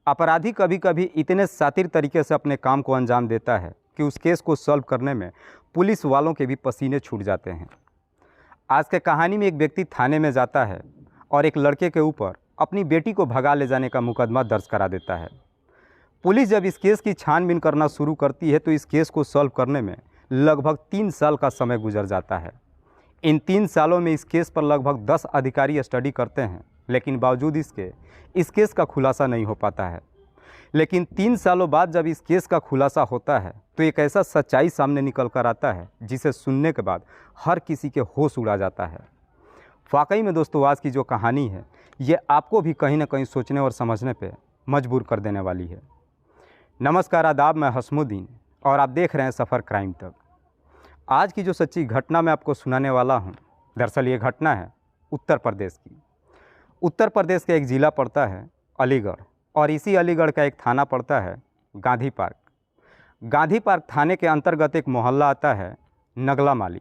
अपराधी कभी कभी इतने शातिर तरीके से अपने काम को अंजाम देता है कि उस केस को सॉल्व करने में पुलिस वालों के भी पसीने छूट जाते हैं। आज के कहानी में एक व्यक्ति थाने में जाता है और एक लड़के के ऊपर अपनी बेटी को भगा ले जाने का मुकदमा दर्ज करा देता है। पुलिस जब इस केस की छानबीन करना शुरू करती है तो इस केस को सॉल्व करने में लगभग 3 साल का समय गुजर जाता है। इन 3 सालों में इस केस पर लगभग 10 अधिकारी स्टडी करते हैं, लेकिन बावजूद इसके इस केस का खुलासा नहीं हो पाता है। लेकिन 3 सालों बाद जब इस केस का खुलासा होता है तो एक ऐसा सच्चाई सामने निकल कर आता है जिसे सुनने के बाद हर किसी के होश उड़ा जाता है। वाकई में दोस्तों, आज की जो कहानी है ये आपको भी कहीं ना कहीं सोचने और समझने पे मजबूर कर देने वाली है। नमस्कार, आदाब, मैं हसमुद्दीन और आप देख रहे हैं सफ़र क्राइम तक। आज की जो सच्ची घटना मैं आपको सुनाने वाला हूँ, दरअसल ये घटना है उत्तर प्रदेश की। उत्तर प्रदेश का एक ज़िला पड़ता है अलीगढ़ और इसी अलीगढ़ का एक थाना पड़ता है गांधी पार्क। गांधी पार्क थाने के अंतर्गत एक मोहल्ला आता है नगला माली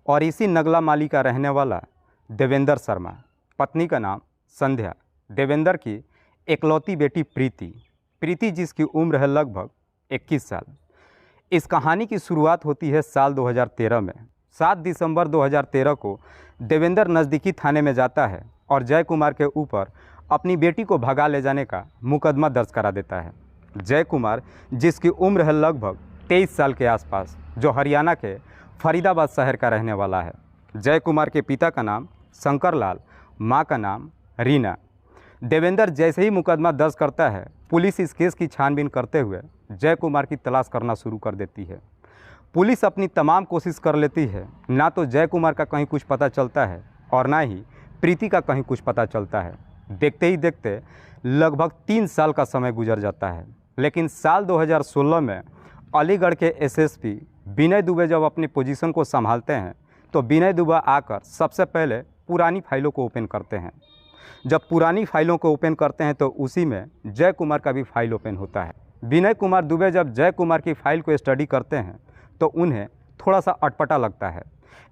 और इसी नगला माली का रहने वाला देवेंद्र शर्मा, पत्नी का नाम संध्या, देवेंद्र की एकलौती बेटी प्रीति जिसकी उम्र है लगभग 21 साल। इस कहानी की शुरुआत होती है साल 2013 में। 7 दिसंबर 2013 को देवेंद्र नज़दीकी थाने में जाता है और जय कुमार के ऊपर अपनी बेटी को भगा ले जाने का मुकदमा दर्ज करा देता है। जय कुमार जिसकी उम्र है लगभग 23 साल के आसपास, जो हरियाणा के फरीदाबाद शहर का रहने वाला है। जय कुमार के पिता का नाम शंकर लाल, माँ का नाम रीना। देवेंद्र जैसे ही मुकदमा दर्ज करता है, पुलिस इस केस की छानबीन करते हुए जय कुमार की तलाश करना शुरू कर देती है। पुलिस अपनी तमाम कोशिश कर लेती है, ना तो जय कुमार का कहीं कुछ पता चलता है और ना ही प्रीति का कहीं कुछ पता चलता है। देखते ही देखते लगभग 3 साल का समय गुजर जाता है। लेकिन साल 2016 में अलीगढ़ के एसएसपी विनय दुबे जब अपनी पोजीशन को संभालते हैं तो विनय दुबे आकर सबसे पहले पुरानी फाइलों को ओपन करते हैं। जब पुरानी फाइलों को ओपन करते हैं तो उसी में जय कुमार का भी फाइल ओपन होता है। विनय कुमार दुबे जब जय कुमार की फाइल को स्टडी करते हैं तो उन्हें थोड़ा सा अटपटा लगता है।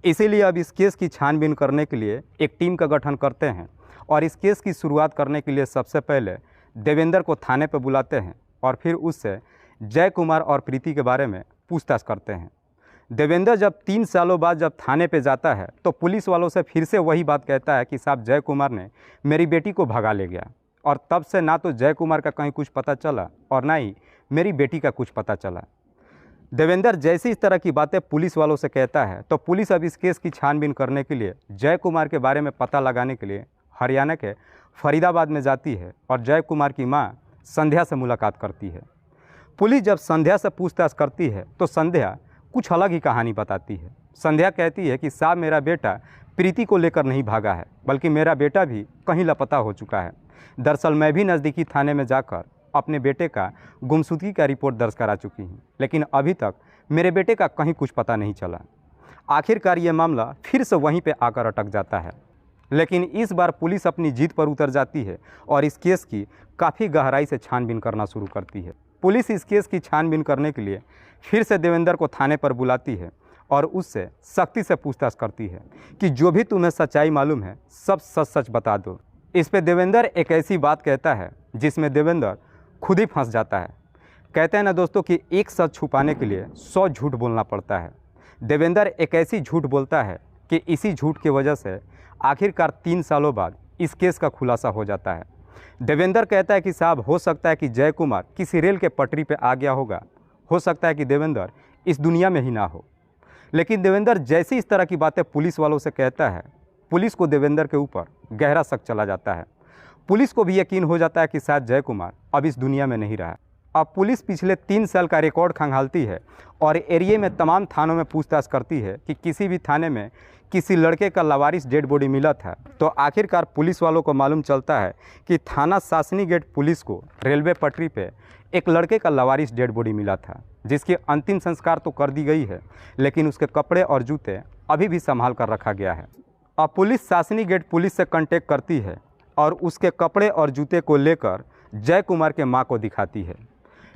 इसीलिए अब इस केस की छानबीन करने के लिए एक टीम का गठन करते हैं और इस केस की शुरुआत करने के लिए सबसे पहले देवेंद्र को थाने पर बुलाते हैं और फिर उससे जय कुमार और प्रीति के बारे में पूछताछ करते हैं। देवेंद्र जब 3 सालों बाद जब थाने पे जाता है तो पुलिस वालों से फिर से वही बात कहता है कि साहब जय कुमार ने मेरी बेटी को भगा ले गया, और तब से ना तो जय कुमार का कहीं कुछ पता चला और ना ही मेरी बेटी का कुछ पता चला। देवेंद्र जैसी इस तरह की बातें पुलिस वालों से कहता है तो पुलिस अब इस केस की छानबीन करने के लिए जय कुमार के बारे में पता लगाने के लिए हरियाणा के फरीदाबाद में जाती है और जय कुमार की माँ संध्या से मुलाकात करती है। पुलिस जब संध्या से पूछताछ करती है तो संध्या कुछ अलग ही कहानी बताती है। संध्या कहती है कि साहब मेरा बेटा प्रीति को लेकर नहीं भागा है, बल्कि मेरा बेटा भी कहीं लापता हो चुका है। दरअसल मैं भी नज़दीकी थाने में जाकर अपने बेटे का गुमशुदगी का रिपोर्ट दर्ज करा चुकी हूँ, लेकिन अभी तक मेरे बेटे का कहीं कुछ पता नहीं चला। आखिरकार ये मामला फिर से वहीं पे आकर अटक जाता है। लेकिन इस बार पुलिस अपनी जीत पर उतर जाती है और इस केस की काफ़ी गहराई से छानबीन करना शुरू करती है। पुलिस इस केस की छानबीन करने के लिए फिर से देवेंद्र को थाने पर बुलाती है और उससे सख्ती से पूछताछ करती है कि जो भी तुम्हें सच्चाई मालूम है सब सच सच बता दो। इस पे देवेंद्र एक ऐसी बात कहता है जिसमें देवेंद्र खुद ही फंस जाता है। कहते हैं ना दोस्तों कि एक सच छुपाने के लिए 100 झूठ बोलना पड़ता है। देवेंद्र एक ऐसी झूठ बोलता है कि इसी झूठ की वजह से आखिरकार 3 सालों बाद इस केस का खुलासा हो जाता है। देवेंद्र कहता है कि साहब हो सकता है कि जय कुमार किसी रेल के पटरी पे आ गया होगा, हो सकता है कि देवेंद्र इस दुनिया में ही ना हो। लेकिन देवेंद्र जैसे इस तरह की बातें पुलिस वालों से कहता है, पुलिस को देवेंद्र के ऊपर गहरा शक चला जाता है। पुलिस को भी यकीन हो जाता है कि शायद जय कुमार अब इस दुनिया में नहीं रहा। अब पुलिस पिछले 3 साल का रिकॉर्ड खंगालती है और एरिया में तमाम थानों में पूछताछ करती है कि किसी भी थाने में किसी लड़के का लावारिस डेड बॉडी मिला था। तो आखिरकार पुलिस वालों को मालूम चलता है कि थाना सासनी गेट पुलिस को रेलवे पटरी पे एक लड़के का लावारिस डेड बॉडी मिला था, जिसकी अंतिम संस्कार तो कर दी गई है, लेकिन उसके कपड़े और जूते अभी भी संभाल कर रखा गया है। अब पुलिस सासनी गेट पुलिस से कांटेक्ट करती है और उसके कपड़े और जूते को लेकर जय कुमार के माँ को दिखाती है।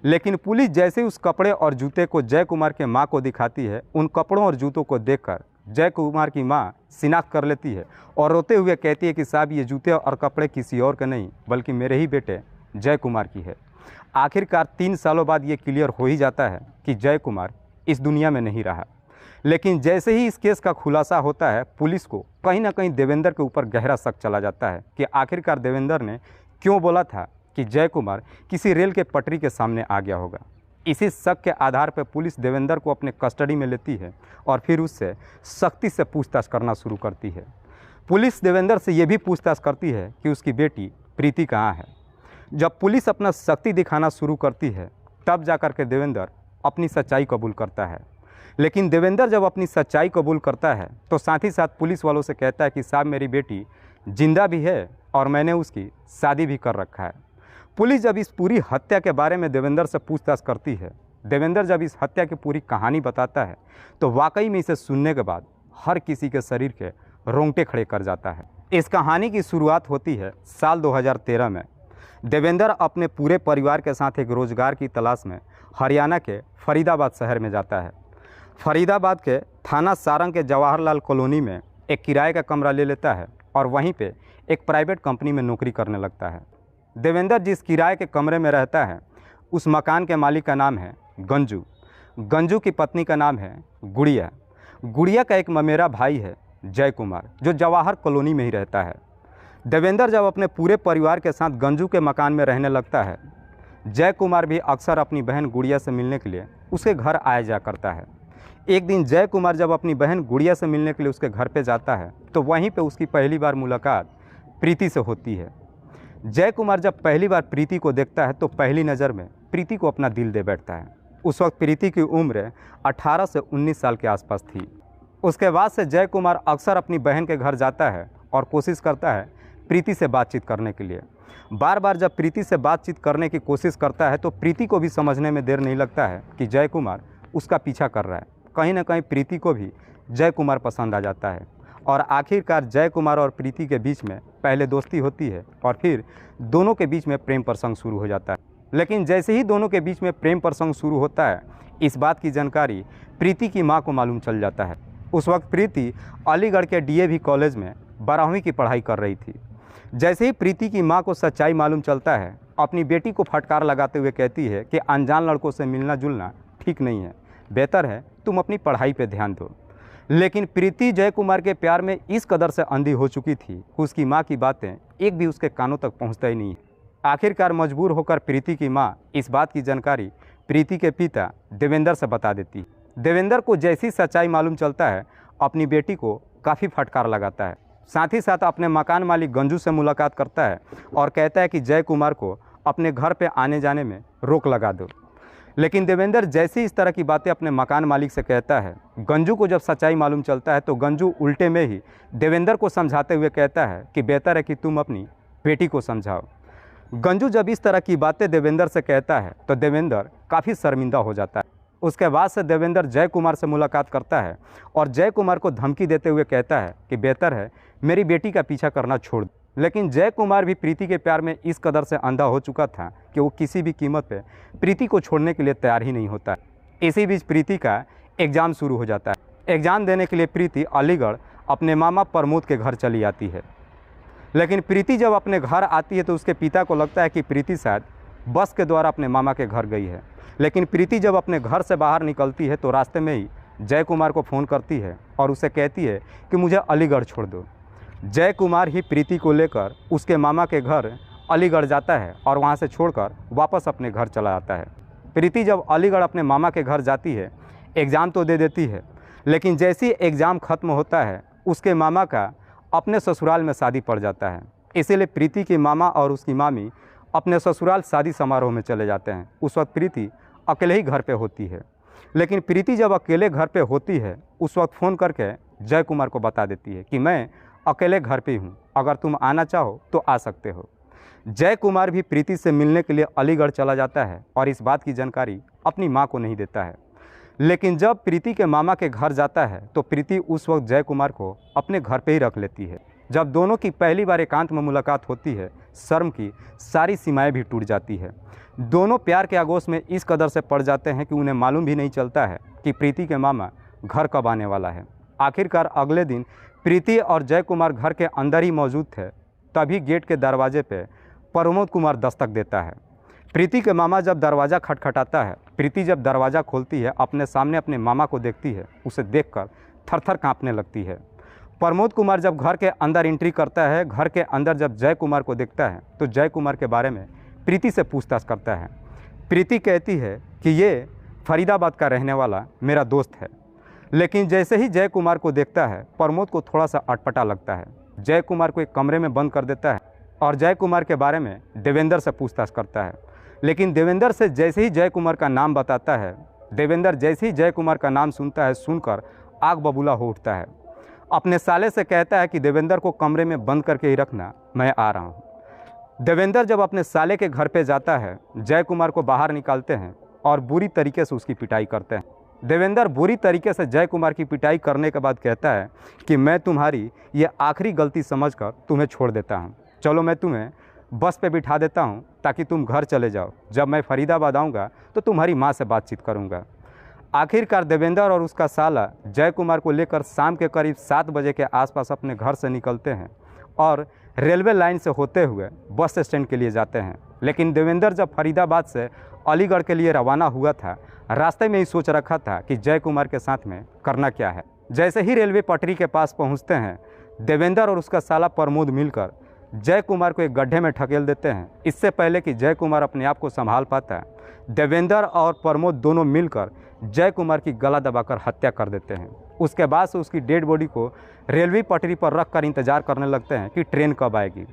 लेकिन पुलिस जैसे उस कपड़े और जूते को जय कुमार के माँ को दिखाती है, उन कपड़ों और जूतों को देखकर जय कुमार की माँ शिनाख्त कर लेती है और रोते हुए कहती है कि साहब ये जूते और कपड़े किसी और के नहीं बल्कि मेरे ही बेटे जय कुमार की है। आखिरकार 3 सालों बाद ये क्लियर हो ही जाता है कि जय कुमार इस दुनिया में नहीं रहा। लेकिन जैसे ही इस केस का खुलासा होता है, पुलिस को कहीं ना कहीं देवेंद्र के ऊपर गहरा शक चला जाता है कि आखिरकार देवेंद्र ने क्यों बोला था कि जय कुमार किसी रेल के पटरी के सामने आ गया होगा। इसी शक के आधार पर पुलिस देवेंद्र को अपने कस्टडी में लेती है और फिर उससे सख्ती से पूछताछ करना शुरू करती है। पुलिस देवेंद्र से ये भी पूछताछ करती है कि उसकी बेटी प्रीति कहाँ है। जब पुलिस अपना शक्ति दिखाना शुरू करती है, तब जाकर के देवेंद्र अपनी सच्चाई कबूल करता है। लेकिन देवेंद्र जब अपनी सच्चाई कबूल करता है तो साथ ही साथ पुलिस वालों से कहता है कि साहब, मेरी बेटी जिंदा भी है और मैंने उसकी शादी भी कर रखा है। पुलिस जब इस पूरी हत्या के बारे में देवेंद्र से पूछताछ करती है, देवेंद्र जब इस हत्या की पूरी कहानी बताता है, तो वाकई में इसे सुनने के बाद हर किसी के शरीर के रोंगटे खड़े कर जाता है। इस कहानी की शुरुआत होती है साल 2013 में। देवेंद्र अपने पूरे परिवार के साथ एक रोजगार की तलाश में हरियाणा के फरीदाबाद शहर में जाता है। फरीदाबाद के थाना सारंग के जवाहरलाल कॉलोनी में एक किराए का कमरा ले लेता है और वहीं पे एक प्राइवेट कंपनी में नौकरी करने लगता है। देवेंद्र जिस किराए के कमरे में रहता है, उस मकान के मालिक का नाम है गंजू। गंजू की पत्नी का नाम है गुड़िया। गुड़िया का एक ममेरा भाई है जय कुमार, जो जवाहर कॉलोनी में ही रहता है। देवेंद्र जब अपने पूरे परिवार के साथ गंजू के मकान में रहने लगता है, जय कुमार भी अक्सर अपनी बहन गुड़िया से मिलने के लिए उसके घर आया जा करता है। एक दिन जय कुमार जब अपनी बहन गुड़िया से मिलने के लिए उसके घर पे जाता है, तो वहीं पे उसकी पहली बार मुलाकात प्रीति से होती है। जय कुमार जब पहली बार प्रीति को देखता है तो पहली नज़र में प्रीति को अपना दिल दे बैठता है। उस वक्त प्रीति की उम्र 18 से 19 साल के आसपास थी। उसके बाद से जय कुमार अक्सर अपनी बहन के घर जाता है और कोशिश करता है प्रीति से बातचीत करने के लिए। बार बार जब प्रीति से बातचीत करने की कोशिश करता है तो प्रीति को भी समझने में देर नहीं लगता है कि जय कुमार उसका पीछा कर रहा है। कहीं ना कहीं प्रीति को भी जय कुमार पसंद आ जाता है और आखिरकार जय कुमार और प्रीति के बीच में पहले दोस्ती होती है और फिर दोनों के बीच में प्रेम प्रसंग शुरू हो जाता है। लेकिन जैसे ही दोनों के बीच में प्रेम प्रसंग शुरू होता है, इस बात की जानकारी प्रीति की माँ को मालूम चल जाता है। उस वक्त प्रीति अलीगढ़ के डीएवी कॉलेज में 12वीं की पढ़ाई कर रही थी। जैसे ही प्रीति की माँ को सच्चाई मालूम चलता है, अपनी बेटी को फटकार लगाते हुए कहती है कि अनजान लड़कों से मिलना जुलना ठीक नहीं है, बेहतर है तुम अपनी पढ़ाई पे ध्यान दो। लेकिन प्रीति जय कुमार के प्यार में इस कदर से अंधी हो चुकी थी कि उसकी माँ की बातें एक भी उसके कानों तक पहुँचता ही नहीं। आखिरकार मजबूर होकर प्रीति की माँ इस बात की जानकारी प्रीति के पिता देवेंद्र से बता देती। देवेंद्र को जैसी सच्चाई मालूम चलता है, अपनी बेटी को काफ़ी फटकार लगाता है। साथ ही साथ अपने मकान मालिक गंजू से मुलाकात करता है और कहता है कि जय कुमार को अपने घर पे आने जाने में रोक लगा दो। लेकिन देवेंद्र जैसे इस तरह की बातें अपने मकान मालिक से कहता है, गंजू को जब सच्चाई मालूम चलता है तो गंजू उल्टे में ही देवेंद्र को समझाते हुए कहता है कि बेहतर है कि तुम अपनी बेटी को समझाओ। गंजू जब इस तरह की बातें देवेंद्र से कहता है तो देवेंद्र काफ़ी शर्मिंदा हो जाता है। उसके बाद से देवेंद्र जय कुमार से मुलाकात करता है और जय कुमार को धमकी देते हुए कहता है कि बेहतर है मेरी बेटी का पीछा करना छोड़ दो। लेकिन जय कुमार भी प्रीति के प्यार में इस कदर से अंधा हो चुका था कि वो किसी भी कीमत पे प्रीति को छोड़ने के लिए तैयार ही नहीं होता है। इसी बीच प्रीति का एग्ज़ाम शुरू हो जाता है। एग्ज़ाम देने के लिए प्रीति अलीगढ़ अपने मामा प्रमोद के घर चली आती है। लेकिन प्रीति जब अपने घर आती है तो उसके पिता को लगता है कि प्रीति शायद बस के द्वारा अपने मामा के घर गई है। लेकिन प्रीति जब अपने घर से बाहर निकलती है तो रास्ते में ही जय कुमार को फ़ोन करती है और उसे कहती है कि मुझे अलीगढ़ छोड़ दो। जय कुमार ही प्रीति को लेकर उसके मामा के घर अलीगढ़ जाता है और वहां से छोड़कर वापस अपने घर चला जाता है। प्रीति जब अलीगढ़ अपने मामा के घर जाती है, एग्ज़ाम तो दे देती है, लेकिन जैसे ही एग्ज़ाम ख़त्म होता है उसके मामा का अपने ससुराल में शादी पड़ जाता है। इसीलिए प्रीति की मामा और उसकी मामी अपने ससुराल शादी समारोह में चले जाते हैं। उस वक्त प्रीति अकेले ही घर पे होती है। लेकिन प्रीति जब अकेले घर पे होती है उस वक्त फ़ोन करके जय कुमार को बता देती है कि मैं अकेले घर पे हूँ, अगर तुम आना चाहो तो आ सकते हो। जय कुमार भी प्रीति से मिलने के लिए अलीगढ़ चला जाता है और इस बात की जानकारी अपनी माँ को नहीं देता है। लेकिन जब प्रीति के मामा के घर जाता है तो प्रीति उस वक्त जय कुमार को अपने घर पे ही रख लेती है। जब दोनों की पहली बार एकांत में मुलाकात होती है, शर्म की सारी सीमाएं भी टूट जाती है। दोनों प्यार के आगोश में इस कदर से पड़ जाते हैं कि उन्हें मालूम भी नहीं चलता है कि प्रीति के मामा घर कब आने वाला है। आखिरकार अगले दिन प्रीति और जय कुमार घर के अंदर ही मौजूद थे, तभी गेट के दरवाजे पे प्रमोद कुमार दस्तक देता है। प्रीति के मामा जब दरवाज़ा खटखटाता है, प्रीति जब दरवाज़ा खोलती है, अपने सामने अपने मामा को देखती है। उसे देखकर थरथर कांपने लगती है। प्रमोद कुमार जब घर के अंदर एंट्री करता है, घर के अंदर जब जय कुमार को देखता है तो जय कुमार के बारे में प्रीति से पूछताछ करता है। प्रीति कहती है कि ये फरीदाबाद का रहने वाला मेरा दोस्त है। लेकिन जैसे ही जय कुमार को देखता है, प्रमोद को थोड़ा सा अटपटा लगता है। जय कुमार को एक कमरे में बंद कर देता है और जय कुमार के बारे में देवेंद्र से पूछताछ करता है। लेकिन देवेंद्र से जैसे ही जय कुमार का नाम बताता है, देवेंद्र जैसे ही जय कुमार का नाम सुनता है, सुनकर आग बबूला हो उठता है। अपने साले से कहता है कि देवेंद्र को कमरे में बंद करके ही रखना, मैं आ रहा हूँ। देवेंद्र जब अपने साले के घर पे जाता है, जय कुमार को बाहर निकालते हैं और बुरी तरीके से उसकी पिटाई करते हैं। देवेंद्र बुरी तरीके से जय कुमार की पिटाई करने के बाद कहता है कि मैं तुम्हारी ये आखिरी गलती समझकर तुम्हें छोड़ देता हूँ। चलो मैं तुम्हें बस पे बिठा देता हूँ ताकि तुम घर चले जाओ। जब मैं फरीदाबाद आऊँगा तो तुम्हारी माँ से बातचीत करूँगा। आखिरकार देवेंद्र और उसका साला जय कुमार को लेकर शाम के करीब 7 बजे के आसपास अपने घर से निकलते हैं और रेलवे लाइन से होते हुए बस स्टैंड के लिए जाते हैं। लेकिन देवेंद्र जब फरीदाबाद से अलीगढ़ के लिए रवाना हुआ था, रास्ते में ही सोच रखा था कि जय कुमार के साथ में करना क्या है। जैसे ही रेलवे पटरी के पास पहुंचते हैं, देवेंद्र और उसका साला प्रमोद मिलकर जय कुमार को एक गड्ढे में ढकेल देते हैं। इससे पहले कि जय कुमार अपने आप को संभाल पाता है, देवेंद्र और प्रमोद दोनों मिलकर जय कुमार की गला दबाकर हत्या कर देते हैं। उसके बाद से उसकी डेड बॉडी को रेलवे पटरी पर रखकर इंतजार करने लगते हैं कि ट्रेन कब आएगी।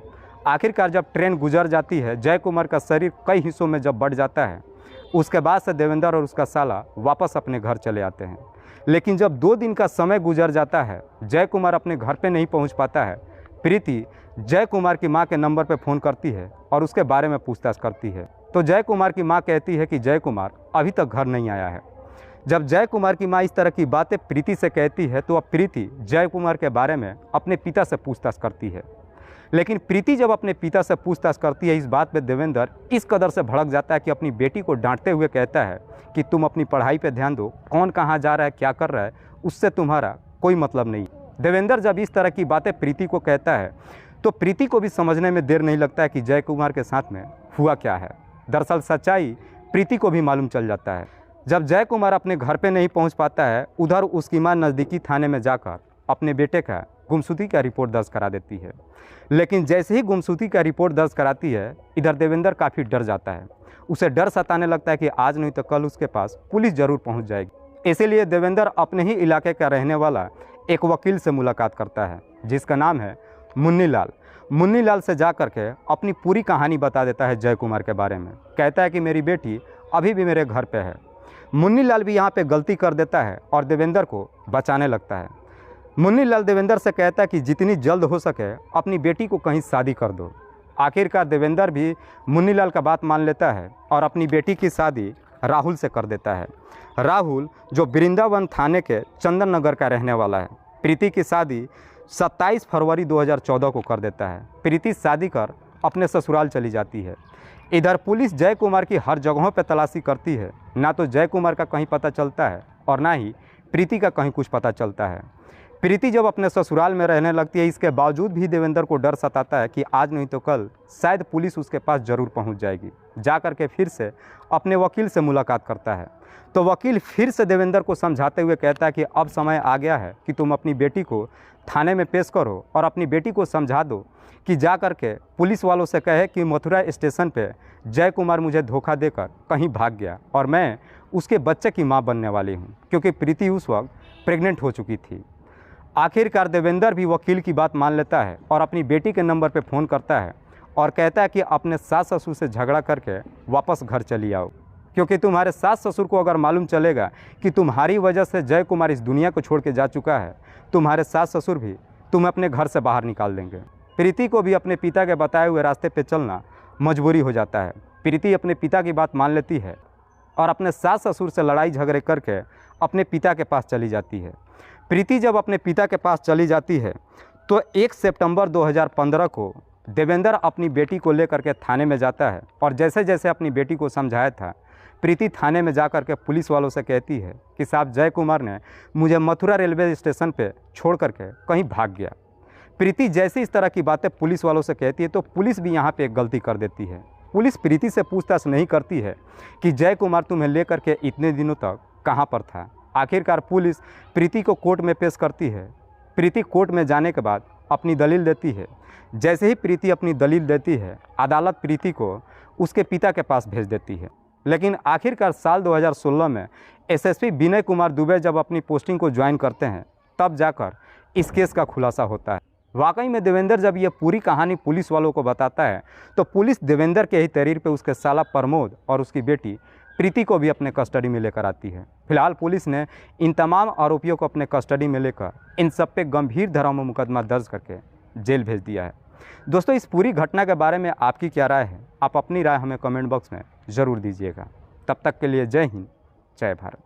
आखिरकार जब ट्रेन गुजर जाती है, जय कुमार का शरीर कई हिस्सों में जब बढ़ जाता है, उसके बाद से देवेंद्र और उसका साला वापस अपने घर चले आते हैं। लेकिन जब 2 दिन का समय गुजर जाता है, जय कुमार अपने घर पे नहीं पहुंच पाता है। प्रीति जय कुमार की मां के नंबर पे फ़ोन करती है और उसके बारे में पूछताछ करती है। तो जय कुमार की मां कहती है कि जय कुमार अभी तक घर नहीं आया है। जब जय कुमार की मां इस तरह की बातें प्रीति से कहती है तो अब प्रीति जय कुमार के बारे में अपने पिता से पूछताछ करती है। लेकिन प्रीति जब अपने पिता से पूछताछ करती है, इस बात पे देवेंद्र इस कदर से भड़क जाता है कि अपनी बेटी को डांटते हुए कहता है कि तुम अपनी पढ़ाई पे ध्यान दो, कौन कहाँ जा रहा है, क्या कर रहा है, उससे तुम्हारा कोई मतलब नहीं। देवेंद्र जब इस तरह की बातें प्रीति को कहता है तो प्रीति को भी समझने में देर नहीं लगता है कि जय कुमार के साथ में हुआ क्या है। दरअसल सच्चाई प्रीति को भी मालूम चल जाता है। जब जय कुमार अपने घर पे नहीं पहुंच पाता है, उधर उसकी मां नज़दीकी थाने में जाकर अपने बेटे का गुमशुदगी का रिपोर्ट दर्ज करा देती है। लेकिन जैसे ही गुमशुदगी का रिपोर्ट दर्ज कराती है, इधर देवेंद्र काफ़ी डर जाता है। उसे डर सताने लगता है कि आज नहीं तो कल उसके पास पुलिस ज़रूर पहुंच जाएगी। इसीलिए देवेंद्र अपने ही इलाके का रहने वाला एक वकील से मुलाकात करता है जिसका नाम है मुन्नी लाल। मुन्नी लाल से जा करके अपनी पूरी कहानी बता देता है जय कुमार के बारे में। कहता है कि मेरी बेटी अभी भी मेरे घर पे है। मुन्नी लाल भी यहाँ पे गलती कर देता है और देवेंद्र को बचाने लगता है। मुन्नी लाल देवेंद्र से कहता है कि जितनी जल्द हो सके अपनी बेटी को कहीं शादी कर दो। आखिरकार देवेंद्र भी मुन्नी लाल का बात मान लेता है और अपनी बेटी की शादी राहुल से कर देता है। राहुल जो वृंदावन थाने के चंदन नगर का रहने वाला है। प्रीति की शादी 27 फरवरी 2014 को कर देता है। प्रीति शादी कर अपने ससुराल चली जाती है। इधर पुलिस जय कुमार की हर जगहों पर तलाशी करती है। ना तो जय कुमार का कहीं पता चलता है और ना ही प्रीति का कहीं कुछ पता चलता है। प्रीति जब अपने ससुराल में रहने लगती है, इसके बावजूद भी देवेंद्र को डर सताता है कि आज नहीं तो कल शायद पुलिस उसके पास ज़रूर पहुंच जाएगी। जा कर के फिर से अपने वकील से मुलाकात करता है तो वकील फिर से देवेंद्र को समझाते हुए कहता है कि अब समय आ गया है कि तुम अपनी बेटी को थाने में पेश करो और अपनी बेटी को समझा दो कि जा कर के पुलिस वालों से कहे कि मथुरा स्टेशन पे जय कुमार मुझे धोखा देकर कहीं भाग गया और मैं उसके बच्चे की मां बनने वाली हूं, क्योंकि प्रीति उस वक्त प्रेग्नेंट हो चुकी थी। आखिरकार देवेंद्र भी वकील की बात मान लेता है और अपनी बेटी के नंबर पे फ़ोन करता है और कहता है कि अपने सास ससुर से झगड़ा करके वापस घर चली आओ, क्योंकि तुम्हारे सास ससुर को अगर मालूम चलेगा कि तुम्हारी वजह से जय कुमार इस दुनिया को छोड़ के जा चुका है, तुम्हारे सास ससुर भी तुम्हें अपने घर से बाहर निकाल देंगे। प्रीति को भी अपने पिता के बताए हुए रास्ते पे चलना मजबूरी हो जाता है। प्रीति अपने पिता की बात मान लेती है और अपने सास ससुर से लड़ाई झगड़े करके अपने पिता के पास चली जाती है। प्रीति जब अपने पिता के पास चली जाती है तो 1 सितंबर 2015 को देवेंद्र अपनी बेटी को लेकर के थाने में जाता है और जैसे जैसे अपनी बेटी को समझाया था, प्रीति थाने में जाकर के पुलिस वालों से कहती है कि साहब जय कुमार ने मुझे मथुरा रेलवे स्टेशन पे छोड़ करके कहीं भाग गया। प्रीति जैसे इस तरह की बातें पुलिस वालों से कहती है तो पुलिस भी यहाँ पे एक गलती कर देती है। पुलिस प्रीति से पूछताछ नहीं करती है कि जय कुमार तुम्हें लेकर के इतने दिनों तक कहां पर था। आखिरकार पुलिस प्रीति को कोर्ट में पेश करती है। प्रीति कोर्ट में जाने के बाद अपनी दलील देती है। जैसे ही प्रीति अपनी दलील देती है, अदालत प्रीति को उसके पिता के पास भेज देती है। लेकिन आखिरकार साल 2016 में एसएसपी विनय कुमार दुबे जब अपनी पोस्टिंग को ज्वाइन करते हैं, तब जाकर इस केस का खुलासा होता है। वाकई में देवेंद्र जब ये पूरी कहानी पुलिस वालों को बताता है, तो पुलिस देवेंद्र के ही तहरीर पे उसके साला प्रमोद और उसकी बेटी प्रीति को भी अपने कस्टडी में लेकर आती है। फिलहाल पुलिस ने इन तमाम आरोपियों को अपने कस्टडी में लेकर इन सब पे गंभीर धाराओं में मुकदमा दर्ज करके जेल भेज दिया है। दोस्तों, इस पूरी घटना के बारे में आपकी क्या राय है? आप अपनी राय हमें कमेंट बॉक्स में ज़रूर दीजिएगा। तब तक के लिए जय हिंद, जय भारत।